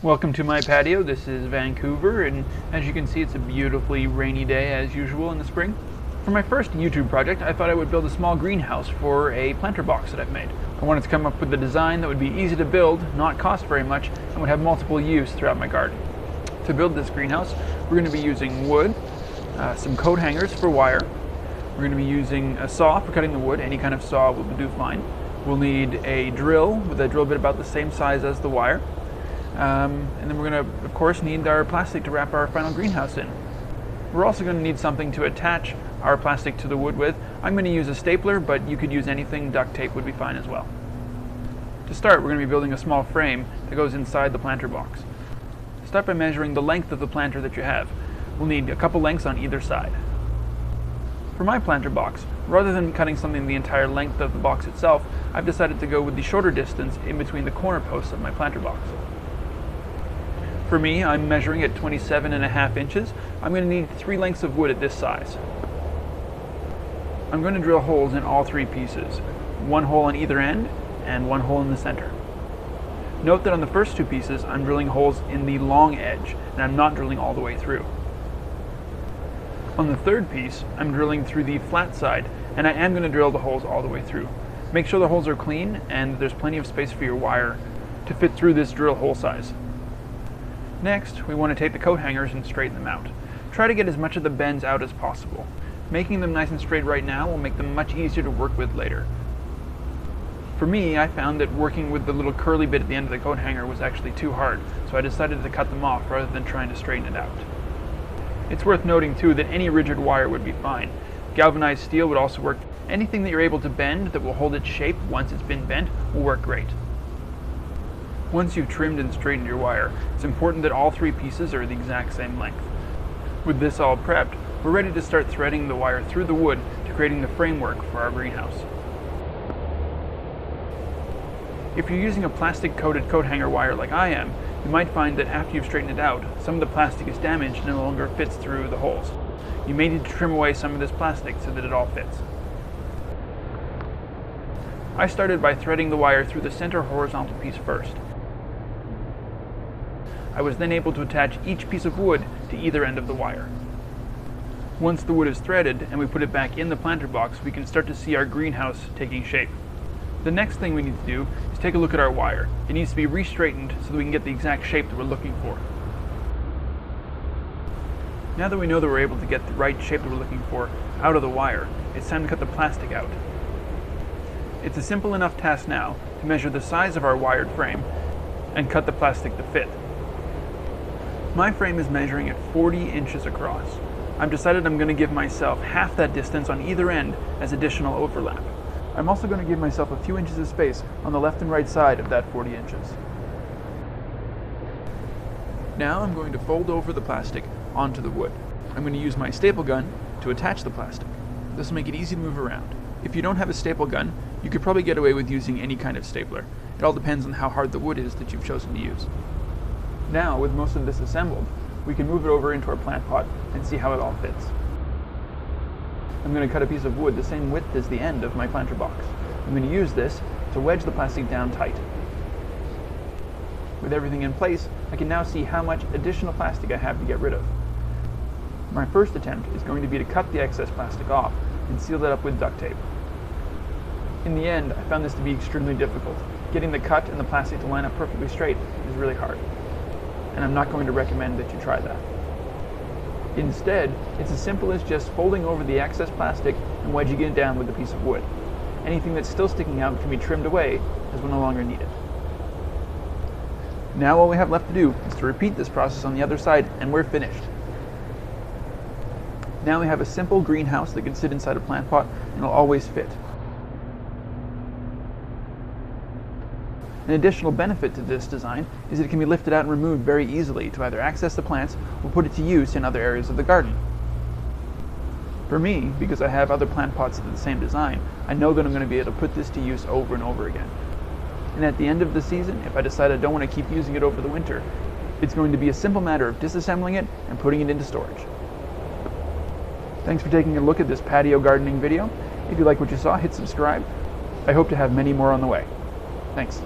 Welcome to my patio. This is Vancouver, and as you can see, it's a beautifully rainy day as usual in the spring. For my first YouTube project, I thought I would build a small greenhouse for a planter box that I've made. I wanted to come up with a design that would be easy to build, not cost very much, and would have multiple use throughout my garden. To build this greenhouse, we're going to be using wood, some coat hangers for wire. We're going to be using a saw for cutting the wood. Any kind of saw will do fine. We'll need a drill with a drill bit about the same size as the wire. And then we're going to, of course, need our plastic to wrap our final greenhouse in. We're also going to need something to attach our plastic to the wood with. I'm going to use a stapler, but you could use anything. Duct tape would be fine as well. To start, we're going to be building a small frame that goes inside the planter box. Start by measuring the length of the planter that you have. We'll need a couple lengths on either side. For my planter box, rather than cutting something the entire length of the box itself, I've decided to go with the shorter distance in between the corner posts of my planter box. For me, I'm measuring at 27.5 inches. I'm going to need 3 lengths of wood at this size. I'm going to drill holes in all 3 pieces, 1 hole on either end and 1 hole in the center. Note that on the first 2 pieces, I'm drilling holes in the long edge, and I'm not drilling all the way through. On the third piece, I'm drilling through the flat side, and I am going to drill the holes all the way through. Make sure the holes are clean and there's plenty of space for your wire to fit through this drill hole size. Next, we want to take the coat hangers and straighten them out. Try to get as much of the bends out as possible. Making them nice and straight right now will make them much easier to work with later. For me, I found that working with the little curly bit at the end of the coat hanger was actually too hard, so I decided to cut them off rather than trying to straighten it out. It's worth noting too that any rigid wire would be fine. Galvanized steel would also work. Anything that you're able to bend that will hold its shape once it's been bent will work great. Once you've trimmed and straightened your wire, it's important that all 3 pieces are the exact same length. With this all prepped, we're ready to start threading the wire through the wood to creating the framework for our greenhouse. If you're using a plastic coated coat hanger wire like I am, you might find that after you've straightened it out, some of the plastic is damaged and no longer fits through the holes. You may need to trim away some of this plastic so that it all fits. I started by threading the wire through the center horizontal piece first. I was then able to attach each piece of wood to either end of the wire. Once the wood is threaded and we put it back in the planter box, we can start to see our greenhouse taking shape. The next thing we need to do is take a look at our wire. It needs to be re-straightened so that we can get the exact shape that we're looking for. Now that we know that we're able to get the right shape that we're looking for out of the wire, it's time to cut the plastic out. It's a simple enough task now to measure the size of our wired frame and cut the plastic to fit. My frame is measuring at 40 inches across. I've decided I'm going to give myself half that distance on either end as additional overlap. I'm also going to give myself a few inches of space on the left and right side of that 40 inches. Now I'm going to fold over the plastic onto the wood. I'm going to use my staple gun to attach the plastic. This will make it easy to move around. If you don't have a staple gun, you could probably get away with using any kind of stapler. It all depends on how hard the wood is that you've chosen to use. Now, with most of this assembled, we can move it over into our plant pot and see how it all fits. I'm going to cut a piece of wood the same width as the end of my planter box. I'm going to use this to wedge the plastic down tight. With everything in place, I can now see how much additional plastic I have to get rid of. My first attempt is going to be to cut the excess plastic off and seal that up with duct tape. In the end, I found this to be extremely difficult. Getting the cut and the plastic to line up perfectly straight is really hard, and I'm not going to recommend that you try that. Instead, it's as simple as just folding over the excess plastic and wedging it down with a piece of wood. Anything that's still sticking out can be trimmed away as we no longer need it. Now all we have left to do is to repeat this process on the other side, and we're finished. Now we have a simple greenhouse that can sit inside a plant pot and will always fit. An additional benefit to this design is that it can be lifted out and removed very easily to either access the plants or put it to use in other areas of the garden. For me, because I have other plant pots of the same design, I know that I'm going to be able to put this to use over and over again. And at the end of the season, if I decide I don't want to keep using it over the winter, it's going to be a simple matter of disassembling it and putting it into storage. Thanks for taking a look at this patio gardening video. If you like what you saw, hit subscribe. I hope to have many more on the way. Thanks.